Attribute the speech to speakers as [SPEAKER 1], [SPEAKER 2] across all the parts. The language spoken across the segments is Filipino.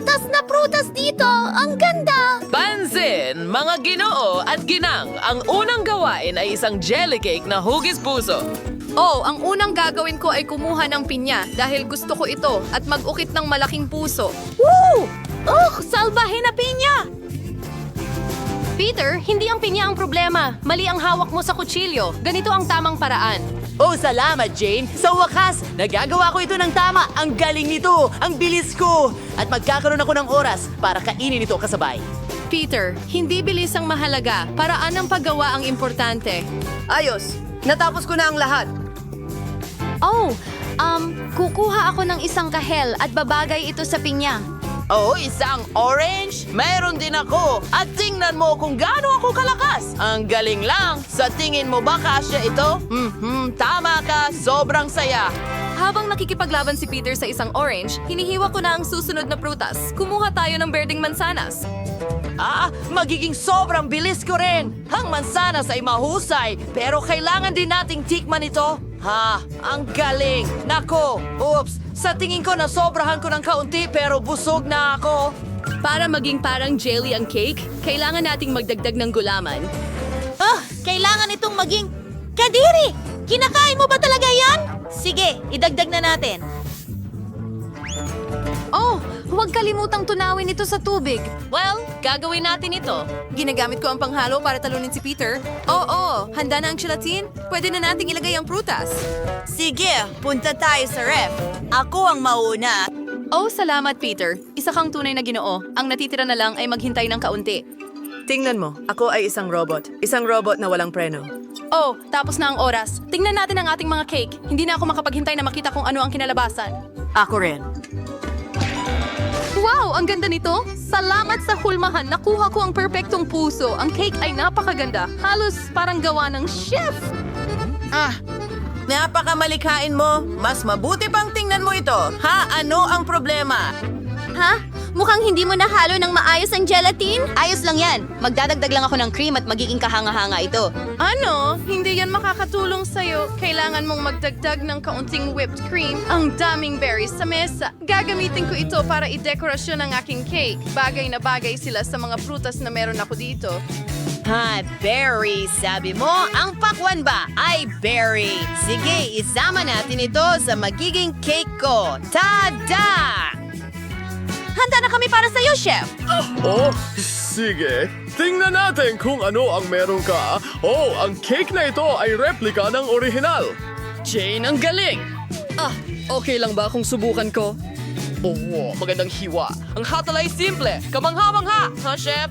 [SPEAKER 1] gatas na prutas dito! Ang ganda!
[SPEAKER 2] Pansin, mga ginoo at ginang, ang unang gawain ay isang jelly cake na hugis puso.
[SPEAKER 3] Oh, ang unang gagawin ko ay kumuha ng pinya dahil gusto ko ito at mag-ukit ng malaking puso.
[SPEAKER 1] Woo! Oh, salbahin na pinya!
[SPEAKER 3] Peter, hindi ang pinya ang problema. Mali ang hawak mo sa kutsilyo. Ganito ang tamang paraan.
[SPEAKER 4] Oh, salamat, Jane. Sa wakas, nagagawa ko ito ng tama. Ang galing nito. Ang bilis ko. At magkakaroon ako ng oras para kainin ito kasabay.
[SPEAKER 3] Peter, hindi bilis ang mahalaga. Paraan ng paggawa ang importante.
[SPEAKER 4] Ayos. Natapos ko na ang lahat.
[SPEAKER 1] Oh, kukuha ako ng isang kahel at babagay ito sa pinya.
[SPEAKER 4] Oh, isang orange? Mayroon din ako. At tingnan mo kung gaano ako kalakas. Ang galing lang. Sa tingin mo ba kasya ito? Tama ka. Sobrang saya.
[SPEAKER 3] Habang nakikipaglaban si Peter sa isang orange, hinihiwa ko na ang susunod na prutas. Kumuha tayo ng berdeng mansanas.
[SPEAKER 4] Magiging sobrang bilis ko rin. Ang mansanas ay mahusay, pero kailangan din nating tikman ito. Ang galing. Nako, oops. Sa tingin ko nasobrahan ko ng kaunti pero busog na ako.
[SPEAKER 3] Para maging parang jelly ang cake, kailangan nating magdagdag ng gulaman.
[SPEAKER 1] Kailangan itong maging kadiri! Kinakain mo ba talaga yan? Sige, idagdag na natin.
[SPEAKER 3] Oh, huwag kalimutang tunawin ito sa tubig.
[SPEAKER 1] Well, gagawin natin ito.
[SPEAKER 3] Ginagamit ko ang panghalo para talunin si Peter. Oo, handa na ang gelatin? Pwede na nating ilagay ang prutas.
[SPEAKER 4] Sige, punta tayo sa ref. Ako ang mauna.
[SPEAKER 3] Oh, salamat Peter. Isa kang tunay na ginoo. Ang natitira na lang ay maghintay ng kaunti.
[SPEAKER 5] Tingnan mo, ako ay isang robot. Isang robot na walang preno.
[SPEAKER 3] Oh, tapos na ang oras. Tingnan natin ang ating mga cake. Hindi na ako makapaghintay na makita kung ano ang kinalabasan.
[SPEAKER 5] Ako rin.
[SPEAKER 3] Wow, ang ganda nito! Salamat sa hulmahan. Nakuha ko ang perpektong puso. Ang cake ay napakaganda. Halos parang gawa ng chef.
[SPEAKER 4] Napakamalikhain mo. Mas mabuti pang tingnan mo ito. Ano ang problema?
[SPEAKER 1] Ha? Mukhang hindi mo nahalo ng maayos ang gelatin? Ayos lang yan. Magdadagdag lang ako ng cream at magiging kahanga-hanga ito.
[SPEAKER 3] Ano? Hindi yan makakatulong sa'yo. Kailangan mong magdagdag ng kaunting whipped cream. Ang daming berries sa mesa. Gagamitin ko ito para i-dekorasyon ang aking cake. Bagay na bagay sila sa mga prutas na meron ako dito.
[SPEAKER 4] Berry. Sabi mo, ang pakwan ba ay berry. Sige, isama natin ito sa magiging cake ko. Tada!
[SPEAKER 1] Handa na kami para sa'yo, chef!
[SPEAKER 6] Oh, sige. Tingnan natin kung ano ang meron ka. Oh, ang cake na ito ay replika ng orihinal.
[SPEAKER 2] Jane, ang galing! Okay lang ba kung subukan ko?
[SPEAKER 4] Oo, magandang hiwa. Ang hatol ay simple. Kamangha-mangha, ha, chef?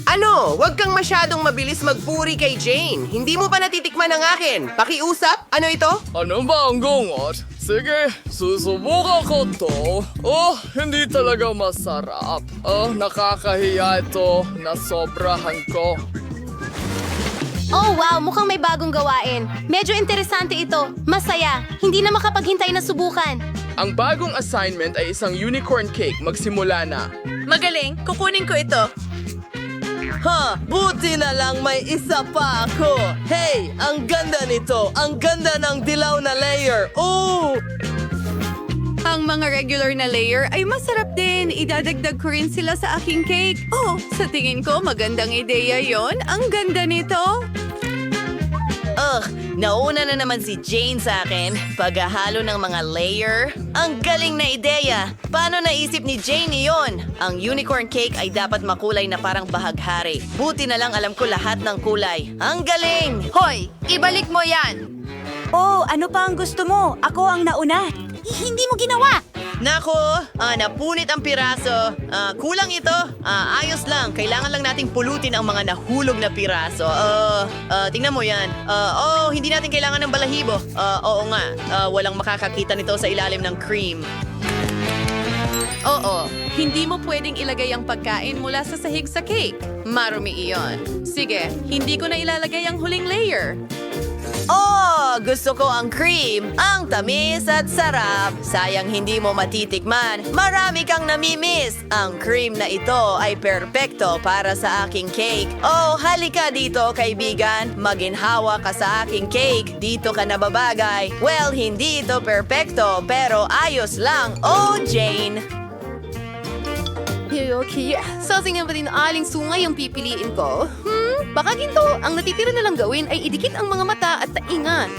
[SPEAKER 4] Ano? Huwag kang masyadong mabilis magpuri kay Jane. Hindi mo pa natitikman ang akin. Pakiusap? Ano ito?
[SPEAKER 6] Ano ba ang gungot? Sige, susubukan ko to. Oh, hindi talaga masarap. Nakakahiya ito. Nasobrahan ko.
[SPEAKER 1] Oh wow, mukhang may bagong gawain. Medyo interesante ito. Masaya. Hindi na makapaghintay na subukan.
[SPEAKER 6] Ang bagong assignment ay isang unicorn cake. Magsimula na.
[SPEAKER 4] Magaling. Kukunin ko ito. Buti na lang may isa pa ako. Hey, ang ganda nito. Ang ganda ng dilaw na layer. Oh!
[SPEAKER 3] Ang mga regular na layer ay masarap din. Idadagdag ko rin sila sa aking cake. Oh, sa tingin ko magandang ideya yon. Ang ganda nito.
[SPEAKER 4] Nauna na naman si Jane sa akin. Paghahalo ng mga layer. Ang galing na ideya. Paano naisip ni Jane iyon? Ang unicorn cake ay dapat makulay na parang bahaghari. Buti na lang alam ko lahat ng kulay. Ang galing!
[SPEAKER 3] Hoy, ibalik mo yan.
[SPEAKER 1] Oh, ano pa ang gusto mo? Ako ang nauna. Hindi mo ginawa!
[SPEAKER 4] Nako, napunit ang piraso. Kulang ito. Ayos lang. Kailangan lang nating pulutin ang mga nahulog na piraso. Tingnan mo yan. Hindi natin kailangan ng balahibo. Oo nga. Walang makakakita nito sa ilalim ng cream.
[SPEAKER 3] Oo, hindi mo pwedeng ilagay ang pagkain mula sa sahig sa cake. Marumi iyon. Sige, hindi ko na ilalagay ang huling layer.
[SPEAKER 4] Oh, gusto ko ang cream, ang tamis at sarap. Sayang hindi mo matitikman. Marami kang namimiss. Ang cream na ito ay perpekto para sa aking cake. Oh, halika dito, kaibigan. Maginhawa ka sa aking cake. Dito ka nababagay. Well, hindi ito perpekto, pero ayos lang. Oh, Jane.
[SPEAKER 3] Okay, sa tingin ba din aling sungay ang pipiliin ko? Baka ginto, ang natitira na lang gawin ay idikit ang mga mata at taingan.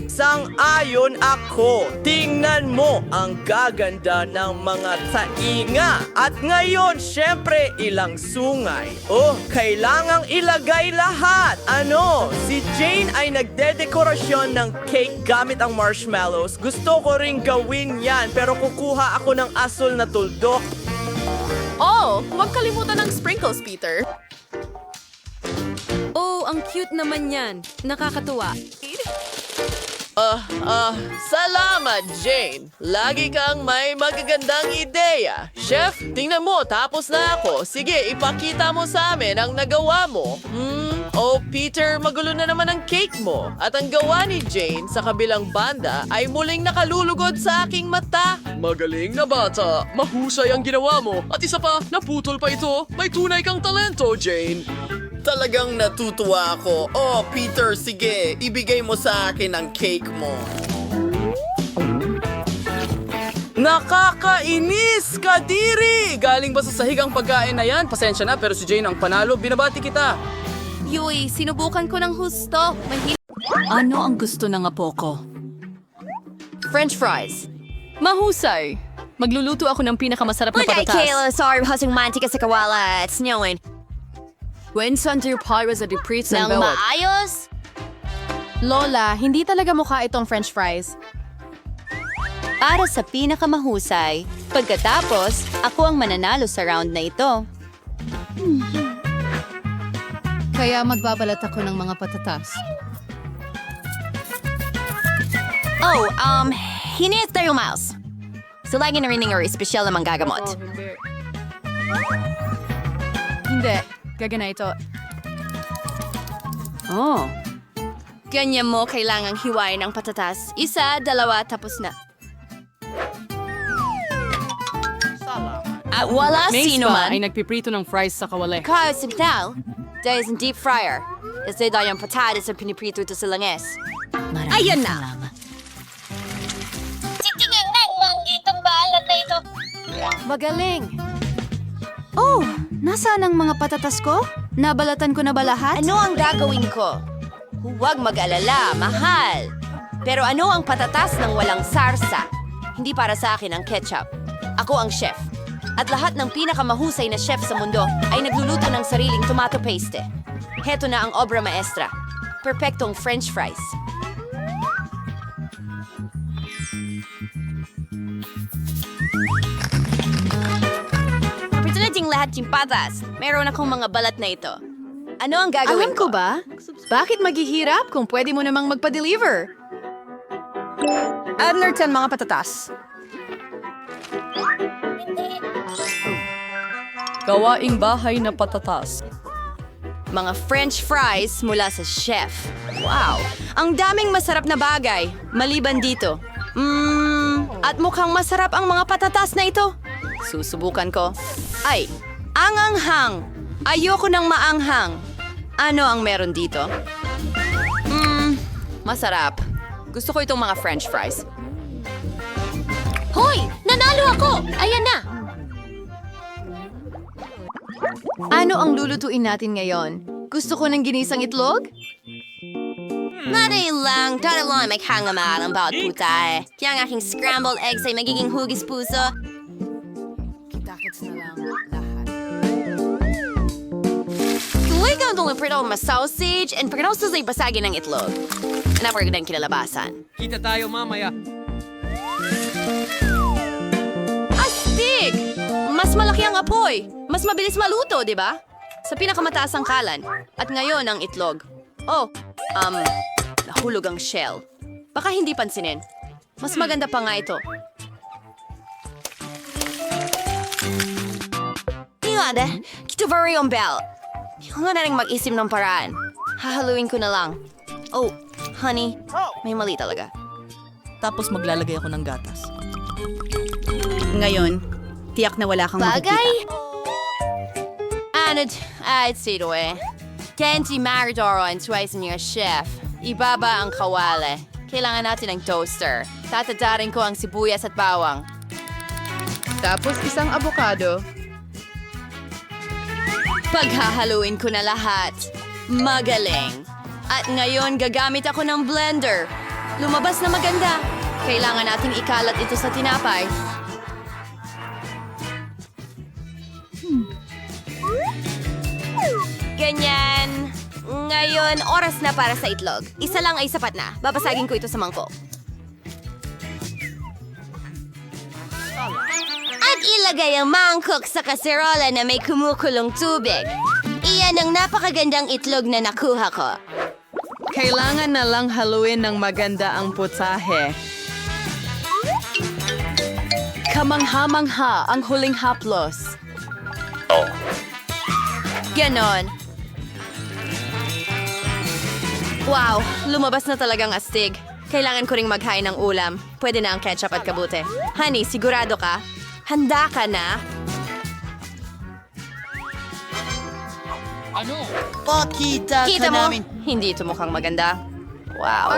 [SPEAKER 4] Sang-ayon ako. Tingnan mo ang gaganda ng mga tainga. At ngayon, syempre, ilang sungay. Oh, kailangang ilagay lahat. Ano? Si Jane ay nagdedekorasyon ng cake gamit ang marshmallows. Gusto ko ring gawin yan, pero kukuha ako ng asul na tuldok.
[SPEAKER 3] Oh, huwag kalimutan ng sprinkles, Peter. Oh, ang cute naman yan. Nakakatuwa.
[SPEAKER 2] Salamat, Jane. Lagi kang may magagandang ideya. Chef, tingnan mo, tapos na ako. Sige, ipakita mo sa amin ang nagawa mo. Oh, Peter, magulo na naman ang cake mo. At ang gawa ni Jane sa kabilang banda ay muling nakalulugod sa aking mata.
[SPEAKER 6] Magaling na bata. Mahusay ang ginawa mo. At isa pa, naputol pa ito. May tunay kang talento, Jane.
[SPEAKER 7] Talagang natutuwa ako. Oh, Peter, sige, ibigay mo sa akin ang cake mo.
[SPEAKER 8] Nakakainis, Kadiri! Galing ba sa sahig ang pagkain na yan? Pasensya na, pero si Jane ang panalo. Binabati kita.
[SPEAKER 3] Yui, sinubukan ko ng husto.
[SPEAKER 5] Ano ang gusto ng apo ko?
[SPEAKER 3] French fries.
[SPEAKER 5] Mahusay. Magluluto ako ng pinakamasarap na patatas.
[SPEAKER 1] sorry, hasang mantika sa kawala at snowin.
[SPEAKER 5] When Sandir Pyros at Depreets
[SPEAKER 1] Nang
[SPEAKER 5] and Bawat.
[SPEAKER 1] maayos?
[SPEAKER 3] Lola, hindi talaga mukha itong French fries.
[SPEAKER 1] Para sa pinakamahusay. Pagkatapos, ako ang mananalo sa round na ito.
[SPEAKER 3] Kaya magbabalat ako ng mga patatas.
[SPEAKER 1] Oh, hindi tayo mouse. So lagi na rin ng espesyal na manggagamot.
[SPEAKER 3] Hindi. Gagana ito.
[SPEAKER 5] Oh.
[SPEAKER 1] Ganyan mo kailangang hiwain ang patatas. Isa, dalawa, tapos na. At wala
[SPEAKER 5] Mace
[SPEAKER 1] sino
[SPEAKER 5] pa
[SPEAKER 1] man.
[SPEAKER 5] ay nagpiprito ng fries sa kawali.
[SPEAKER 1] Kaya simtal, dahil sa deep fryer. Kasi dahil yung patatas ang piniprito ito sa langes. Ayan na!
[SPEAKER 3] Magaling! Oh, nasaan ang mga patatas ko? Nabalatan ko na ba lahat?
[SPEAKER 1] Ano ang gagawin ko? Huwag mag-alala, mahal. Pero ano ang patatas ng walang sarsa? Hindi para sa akin ang ketchup. Ako ang chef. At lahat ng pinakamahusay na chef sa mundo ay nagluluto ng sariling tomato paste. Heto na ang obra maestra. Perpektong French fries. Kapitulating lahat yung patas. Meron akong mga balat na ito. Ano ang gagawin
[SPEAKER 3] Alam ko ba? Bakit maghihirap kung pwede mo namang magpa-deliver?
[SPEAKER 5] Adler 10 mga patatas. Gawaing bahay na patatas.
[SPEAKER 1] Mga French fries mula sa chef. Wow! Ang daming masarap na bagay, maliban dito. At mukhang masarap ang mga patatas na ito. Susubukan ko. Ay, anganghang! Ayoko ng maanghang. Ano ang meron dito? Masarap. Gusto ko itong mga French fries. Hoy! Nanalo ako! Ayan na!
[SPEAKER 3] Ano ang lulutuin natin ngayon? Gusto ko ng ginisang itlog?
[SPEAKER 1] Madali lang, dahil lang may hangamal ang bawat puta eh. Kaya ang aking scrambled eggs ay magiging hugis puso.
[SPEAKER 5] Kitakits na lang lahat.
[SPEAKER 1] Tuloy ka ang prito mas sausage and pagkatapos ay basagin ng itlog. Napagandang kinalabasan.
[SPEAKER 8] Kita tayo mamaya.
[SPEAKER 1] Astig! Mas malaki ang apoy. Mas mabilis maluto, di ba? Sa pinakamataas ang kalan. At ngayon ang itlog. Oh, nahulog ang shell. Baka hindi pansinin. Mas maganda pa nga ito. Tingnan, kita ba yung bell? Hindi ko na rin mag-isip ng paraan. Hahaluin ko na lang. Oh, Honey, may mali talaga.
[SPEAKER 5] Tapos maglalagay ako ng gatas. Ngayon, tiyak na wala kang
[SPEAKER 1] Bagay? Ano, it's ito eh. Kenji Maridoro ang twice niya chef. Ibaba ang kawali. Kailangan natin ng toaster. Tatadarin ko ang sibuyas at bawang.
[SPEAKER 3] Tapos isang avocado.
[SPEAKER 1] Paghahaluin ko na lahat. Magaling. At ngayon gagamit ako ng blender. Lumabas na maganda. Kailangan nating ikalat ito sa tinapay. Ganyan. Ngayon, oras na para sa itlog. Isa lang ay sapat na. Babasagin ko ito sa mangkok. At ilagay ang mangkok sa kaserola na may kumukulong tubig. Iyan ang napakagandang itlog na nakuha ko.
[SPEAKER 3] Kailangan na lang haluin ng maganda ang putahe. Kamangha-mangha ang huling haplos.
[SPEAKER 1] Ganon. Wow, lumabas na talagang astig. Kailangan ko ring maghain ng ulam. Pwede na ang ketchup at kabute. Honey, sigurado ka? Handa ka na?
[SPEAKER 7] Pakita
[SPEAKER 1] Kita mo? Hindi ito mukhang maganda. Wow.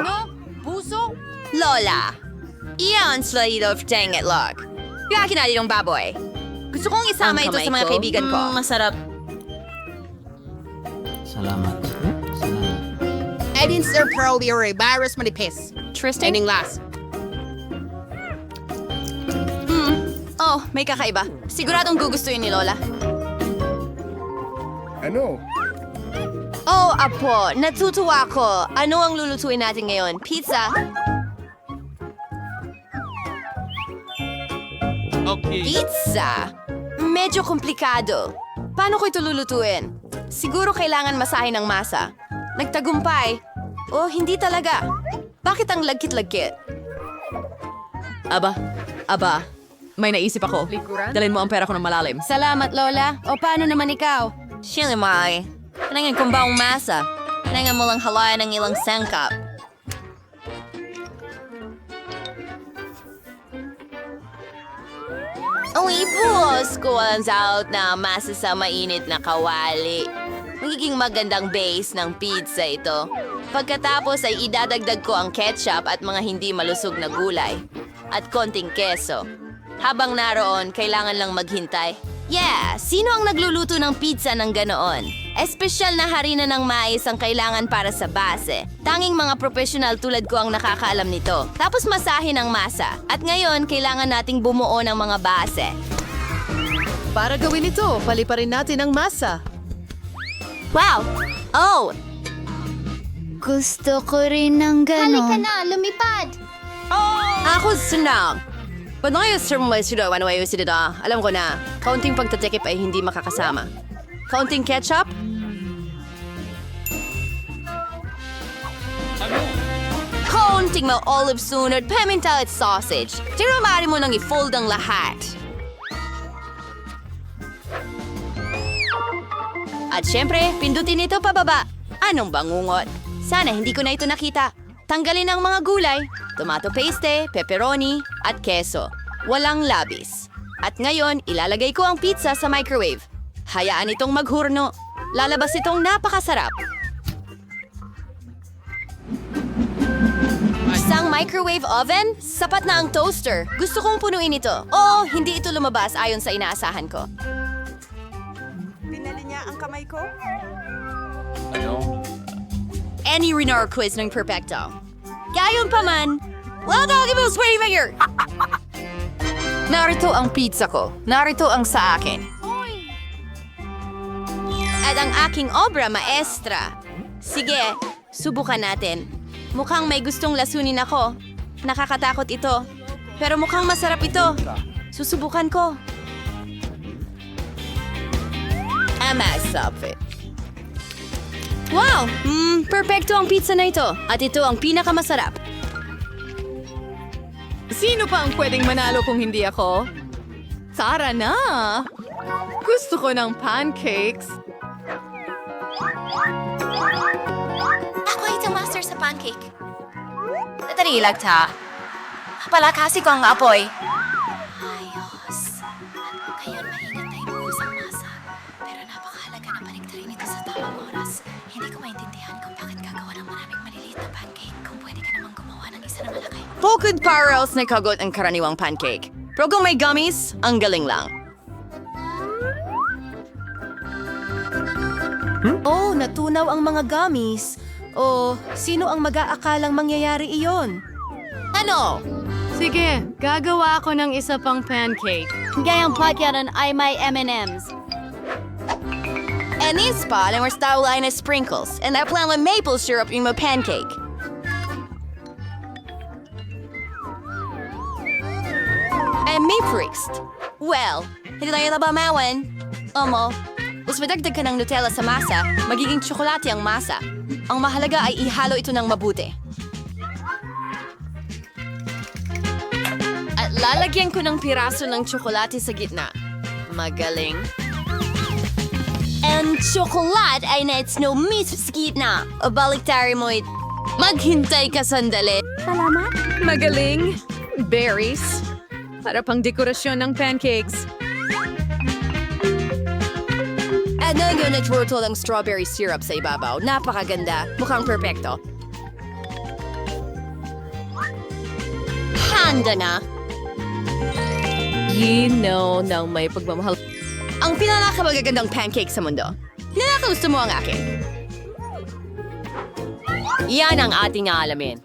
[SPEAKER 3] Puso?
[SPEAKER 1] Lola, iyan slido of dang itlog. Piyaki na ditong baboy. Gusto kong isama ito sa mga kaibigan ko.
[SPEAKER 5] Masarap.
[SPEAKER 9] Salamat.
[SPEAKER 10] Edin Sir Pearl Yuri, virus manipis.
[SPEAKER 1] Tristan?
[SPEAKER 10] Ending last.
[SPEAKER 1] Oh, may kakaiba. Siguradong gugustuhin ni Lola.
[SPEAKER 6] Ano?
[SPEAKER 1] Oh, apo, natutuwa ko. Ano ang lulutuin natin ngayon? Pizza? Pizza? Medyo komplikado. Paano ko ito lulutuin? Siguro kailangan masahin ng masa. Nagtagumpay? Oh, hindi talaga. Bakit ang lagkit-lagkit?
[SPEAKER 5] Aba, may naisip ako. Dalhin mo ang pera ko ng malalim.
[SPEAKER 1] Salamat, Lola. O paano naman ikaw? Shilimay. Kailangan kong baong masa. Kailangan mo lang halayan ng ilang sangkap. Ang ibuhos ko ang out na masa sa mainit na kawali. Magiging magandang base ng pizza ito. Pagkatapos ay idadagdag ko ang ketchup at mga hindi malusog na gulay. At konting keso. Habang naroon, kailangan lang maghintay. Yeah! Sino ang nagluluto ng pizza ng ganoon? Espesyal na harina ng mais ang kailangan para sa base. Tanging mga profesional tulad ko ang nakakaalam nito. Tapos masahin ang masa. At ngayon, kailangan nating bumuo ng mga base.
[SPEAKER 3] Para gawin ito, paliparin natin ang masa.
[SPEAKER 1] Wow! Oh!
[SPEAKER 11] Gusto ko rin ng ganon.
[SPEAKER 1] Halika
[SPEAKER 11] na, lumipad!
[SPEAKER 1] Ako sunang. Ba't ngayon sir mo sila ano ay usida da? Alam ko na, kaunting pagtatikip ay hindi makakasama. Kaunting ketchup? Kaunting mga olive sunod, pimentel at sausage. Tinamari mo nang i-fold ang lahat. At syempre, pindutin ito pababa. Anong bangungot? Sana hindi ko na ito nakita. Tanggalin ang mga gulay, tomato paste, pepperoni, at keso. Walang labis. At ngayon, ilalagay ko ang pizza sa microwave. Hayaan itong maghurno. Lalabas itong napakasarap. Isang microwave oven? Sapat na ang toaster. Gusto kong punuin ito. Oh, hindi ito lumabas ayon sa inaasahan ko.
[SPEAKER 5] Pinali niya ang kamay ko?
[SPEAKER 1] Any Renar quiz ng perfecto. Gayon pa man, wala ka kang spray maker! Narito ang pizza ko. Narito ang sa akin. At ang aking obra maestra. Sige, subukan natin. Mukhang may gustong lasunin ako. Nakakatakot ito. Pero mukhang masarap ito. Susubukan ko. Amasap. Wow! Perfecto ang pizza na ito. At ito ang pinakamasarap.
[SPEAKER 3] Sino pa ang pwedeng manalo kung hindi ako? Tara na! Gusto ko ng pancakes.
[SPEAKER 1] Ako ito master sa pancake. Natali lang ta. Palakasi ko ang apoy. Ayos. Ngayon, maingat tayo buhos ang masa. Pero napakahalaga na paligtarin ito sa tamang oras. Hindi ko maintindihan kung bakit gagawa ng maraming maliliit na pancake kung pwede ka namang gumawa ng isa na malaki. Bukod para else na kagot ang karaniwang pancake. Pero kung may gummies, ang galing lang. Oh, natunaw ang mga gummies. Oh, sino ang mag-aakalang mangyayari iyon? Ano?
[SPEAKER 3] Sige, gagawa ako ng isa pang pancake.
[SPEAKER 11] Gayang pakyaran ay may M&M's.
[SPEAKER 1] And this spot, ang style ay na sprinkles. And that plan with maple syrup yung mo pancake. And me priest. Well, hindi tayo nabamawan. Mas madagdag ka ng Nutella sa masa, magiging tsokolate ang masa. Ang mahalaga ay ihalo ito ng mabuti. At lalagyan ko ng piraso ng tsokolate sa gitna. Magaling. And tsokolate ay na-snow mismo sa gitna. O baliktari mo it. Maghintay ka sandali.
[SPEAKER 3] Magaling. Berries. Para pang dekorasyon ng pancakes.
[SPEAKER 1] At ngayon na-turtle ang strawberry syrup sa ibabaw. Napakaganda. Mukhang perfecto. Handa na. Ng may pagmamahal. Ang pinakamagagandang pancake sa mundo. Pinakagusto mo ang akin. Yan ang ating aalamin.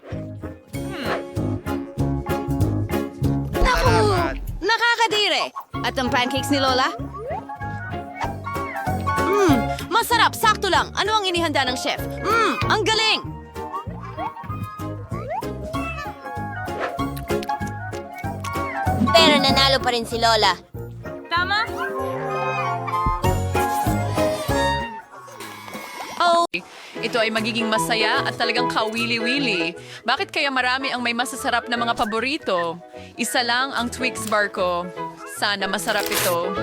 [SPEAKER 1] Naku! Nakakadire! At ang pancakes ni Lola? Masarap! Sakto lang! Ano ang inihanda ng chef? Ang galing! Pero nanalo pa rin si Lola.
[SPEAKER 2] Ito ay magiging masaya at talagang kawili-wili. Bakit kaya marami ang may masasarap na mga paborito? Isa lang ang Twix bar ko. Sana masarap ito.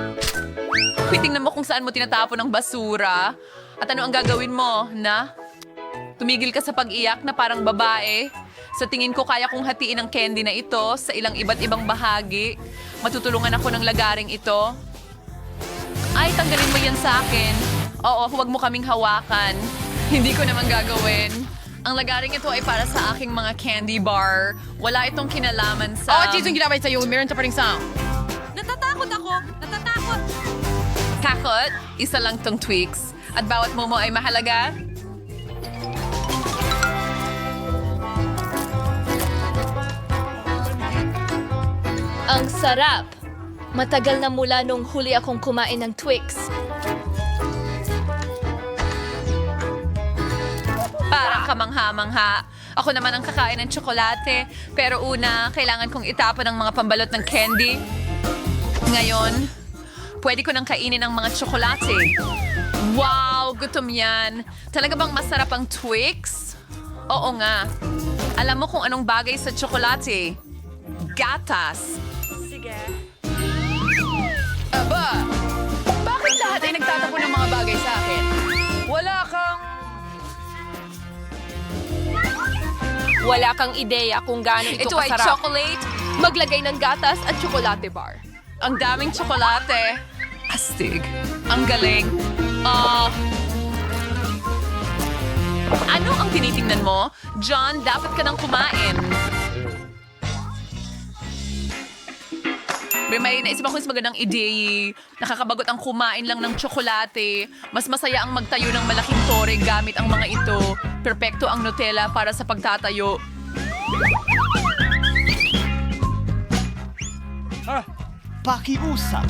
[SPEAKER 2] Tingnan mo kung saan mo tinatapon ang basura. At ano ang gagawin mo, na? Tumigil ka sa pag-iyak na parang babae. Sa tingin ko kaya kong hatiin ang candy na ito sa ilang iba't ibang bahagi. Matutulungan ako ng lagaring ito. Ay, tanggalin mo yan sa akin. Oo, huwag mo kaming hawakan. Hindi ko naman gagawin. Ang lagaring ito ay para sa aking mga candy bar. Wala itong kinalaman sa...
[SPEAKER 3] ginamit sa'yo. Meron sa paring sound.
[SPEAKER 1] Natatakot ako! Natatakot!
[SPEAKER 2] Kakot, isa lang tong Twix. At bawat momo ay mahalaga.
[SPEAKER 11] Ang sarap! Matagal na mula nung huli akong kumain ng Twix.
[SPEAKER 2] Parang kamangha-mangha. Ako naman ang kakain ng tsokolate. Pero una, kailangan kong itapon ang mga pambalot ng candy. Ngayon, pwede ko nang kainin ang mga tsokolate. Wow! Gutom yan. Talaga bang masarap ang Twix? Oo nga. Alam mo kung anong bagay sa tsokolate? Gatas. Sige. Aba! Bakit lahat ay nagtatapon ng mga bagay sa akin?
[SPEAKER 3] Wala kang ideya kung gaano ito
[SPEAKER 2] Ito ay
[SPEAKER 3] kasarap.
[SPEAKER 2] chocolate.
[SPEAKER 3] Maglagay ng gatas at tsokolate bar.
[SPEAKER 2] Ang daming tsokolate. Astig. Ang galing. Ano ang tinitingnan mo? John, dapat ka nang kumain. May naisip ako sa magandang ideya. Nakakabagot ang kumain lang ng tsokolate. Mas masaya ang magtayo ng malaking tore gamit ang mga ito. Perpekto ang Nutella para sa pagtatayo.
[SPEAKER 9] Pakiusap.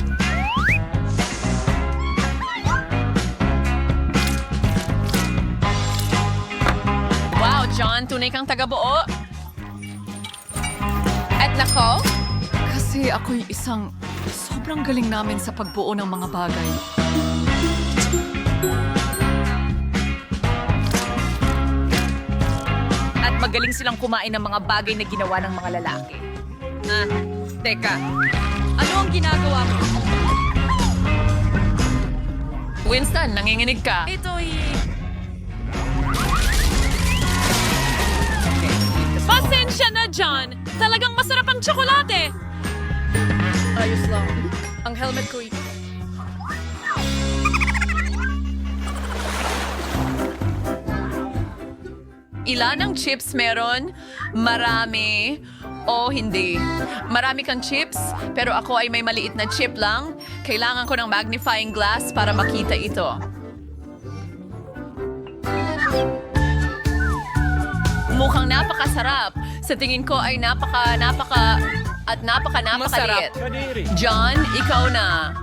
[SPEAKER 2] Wow, John, tunay kang taga-buo. At nako, kasi ako'y isang sobrang galing namin sa pagbuo ng mga bagay. At magaling silang kumain ng mga bagay na ginawa ng mga lalaki. Teka, ano ang ginagawa mo? Winston, nanginginig ka. Pasensya
[SPEAKER 11] Talagang masarap ang tsokolate!
[SPEAKER 3] Ayos lang. Ang helmet ko
[SPEAKER 2] Ilan ang chips meron? Marami. O hindi. Marami kang chips, pero ako ay may maliit na chip lang. Kailangan ko ng magnifying glass para makita ito. Mukhang napakasarap. Sa tingin ko ay napakaliit. John, ikaw na.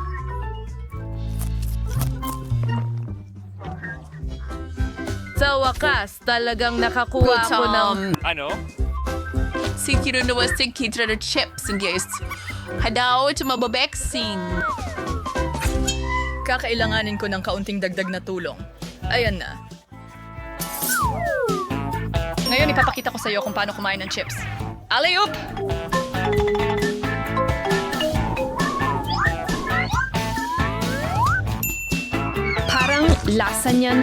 [SPEAKER 2] Sa wakas, talagang nakakuha ko ng... Si kinunuwasig kita na chips, guys. Hadaw, tumababeksin.
[SPEAKER 3] Kakailanganin ko ng kaunting dagdag na tulong. Ayan na. Ngayon ipapakita ko sa iyo kung paano kumain ng chips. Alley-oop!
[SPEAKER 11] Parang lasa niyan.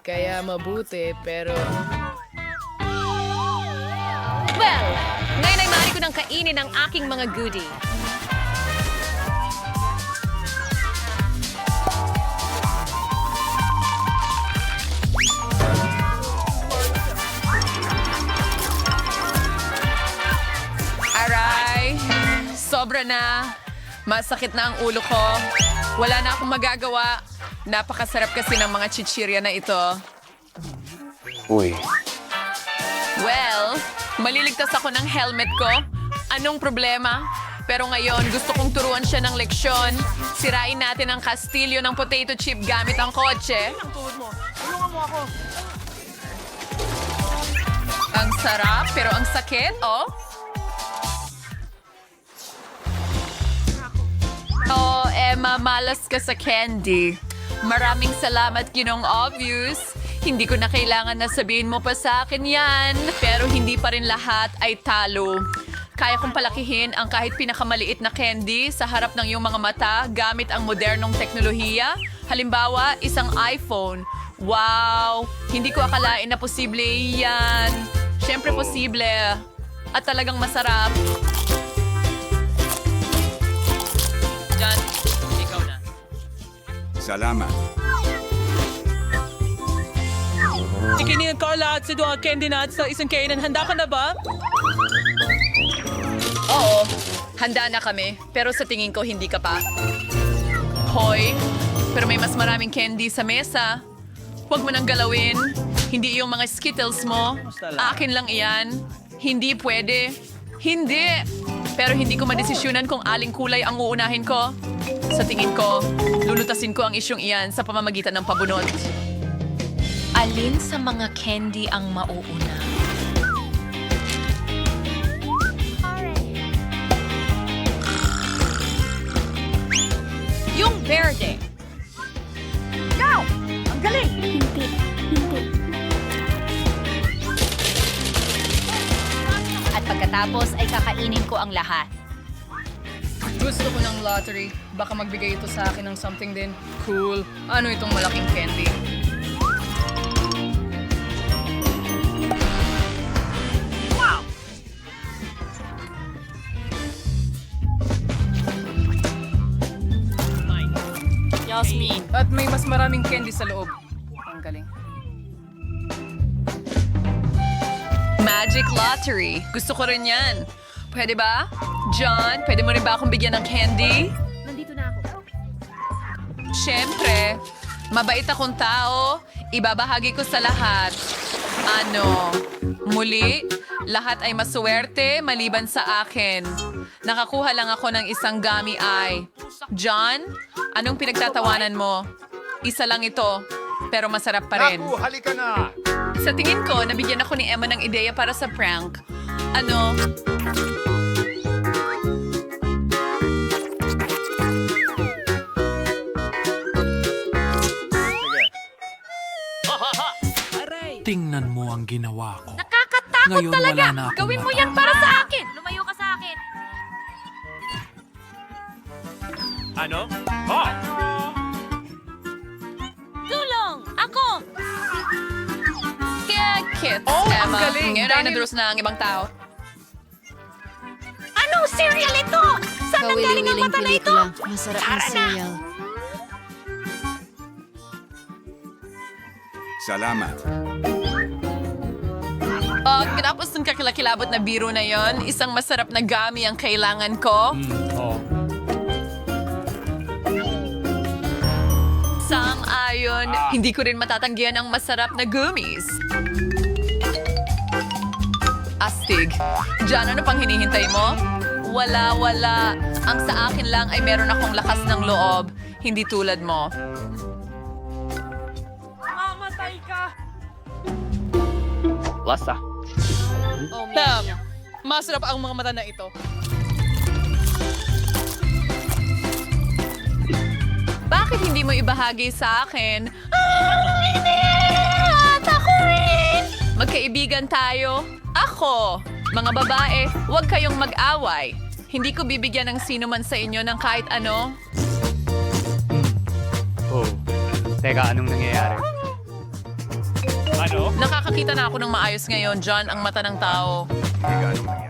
[SPEAKER 2] Kaya mabuti, pero...
[SPEAKER 11] Well, ngayon ay maaari ko nang kainin ang aking mga goodie.
[SPEAKER 2] Aray! Sobra na. Masakit na ang ulo ko. Wala na akong magagawa. Napakasarap kasi ng mga chichirya na ito. Well, maliligtas ako ng helmet ko. Anong problema? Pero ngayon, gusto kong turuan siya ng leksyon. Sirain natin ang kastilyo ng potato chip gamit ang kotse. Ang sarap, pero ang sakit, oh. Oh, Emma, malas ka sa candy. Maraming salamat, Ginong Obvious. Hindi ko na kailangan na sabihin mo pa sa akin yan. Pero hindi pa rin lahat ay talo. Kaya kong palakihin ang kahit pinakamaliit na candy sa harap ng iyong mga mata gamit ang modernong teknolohiya. Halimbawa, isang iPhone. Wow! Hindi ko akalain na posible yan. Siyempre posible. At talagang masarap. John, ikaw na.
[SPEAKER 9] Salamat.
[SPEAKER 8] Ikinin ko lahat sa duha candy nuts sa isang kainan. Handa ka na ba?
[SPEAKER 2] Oo, handa na kami. Pero sa tingin ko, hindi ka pa. Hoy, pero may mas maraming candy sa mesa. Huwag mo nang galawin. Hindi yung mga Skittles mo. Akin lang iyan. Hindi pwede. Hindi. Pero hindi ko madesisyonan kung aling kulay ang uunahin ko. Sa tingin ko, lulutasin ko ang isyong iyan sa pamamagitan ng pabunot.
[SPEAKER 11] Alin sa mga candy ang mauuna? Yung verde. Go! Ang galing! Hindi. At pagkatapos ay kakainin ko ang lahat.
[SPEAKER 3] Gusto ko ng lottery. Baka magbigay ito sa akin ng something din. Cool. Ano itong malaking candy?
[SPEAKER 11] Yasmin.
[SPEAKER 3] At may mas maraming candy sa loob. Ang galing.
[SPEAKER 2] Magic Lottery. Gusto ko rin yan. Pwede ba? John, pwede mo rin ba akong bigyan ng candy?
[SPEAKER 11] Nandito na ako.
[SPEAKER 2] Siyempre, mabait akong tao. Ibabahagi ko sa lahat. Ano? Muli, lahat ay masuwerte maliban sa akin. Nakakuha lang ako ng isang gummy eye. John, anong pinagtatawanan mo? Isa lang ito, pero masarap pa rin.
[SPEAKER 9] Halika na!
[SPEAKER 2] Sa tingin ko, nabigyan ako ni Emma ng ideya para sa prank. Ano?
[SPEAKER 12] Tingnan mo ang ginawa ko.
[SPEAKER 11] Nakakatakot
[SPEAKER 12] Ngayon,
[SPEAKER 11] talaga!
[SPEAKER 12] wala na akong
[SPEAKER 11] Gawin mo
[SPEAKER 12] mata.
[SPEAKER 11] yan para sa akin! Lumayo ka sa akin!
[SPEAKER 9] Ano?
[SPEAKER 11] Tulong! Ako!
[SPEAKER 2] Kaya kits,
[SPEAKER 3] Oh, ang
[SPEAKER 2] Emma.
[SPEAKER 3] Ngayon ay nadurus na ang ibang tao.
[SPEAKER 1] Anong cereal ito? Saan nanggaling ang mata na ito?
[SPEAKER 11] Masarap na cereal.
[SPEAKER 9] Salamat.
[SPEAKER 3] Tapos ng kakilakilabot na biro na yon, isang masarap na gummy ang kailangan ko. Sang-ayon, hindi ko rin matatanggihan ang masarap na gummies. Astig. Diyan, ano pang hinihintay mo? Wala. Ang sa akin lang ay meron akong lakas ng loob. Hindi tulad mo.
[SPEAKER 8] Lasa. Masarap ang mga mata na ito.
[SPEAKER 3] Bakit hindi mo ibahagi sa akin? Magkaibigan tayo. Ako. Mga babae, huwag kayong mag-away. Hindi ko bibigyan ng sino man sa inyo ng kahit ano.
[SPEAKER 8] Oh, teka, anong nangyayari?
[SPEAKER 3] Nakakakita na ako ng maayos ngayon, John, ang mata ng tao.
[SPEAKER 9] Teka, anong nangyayari?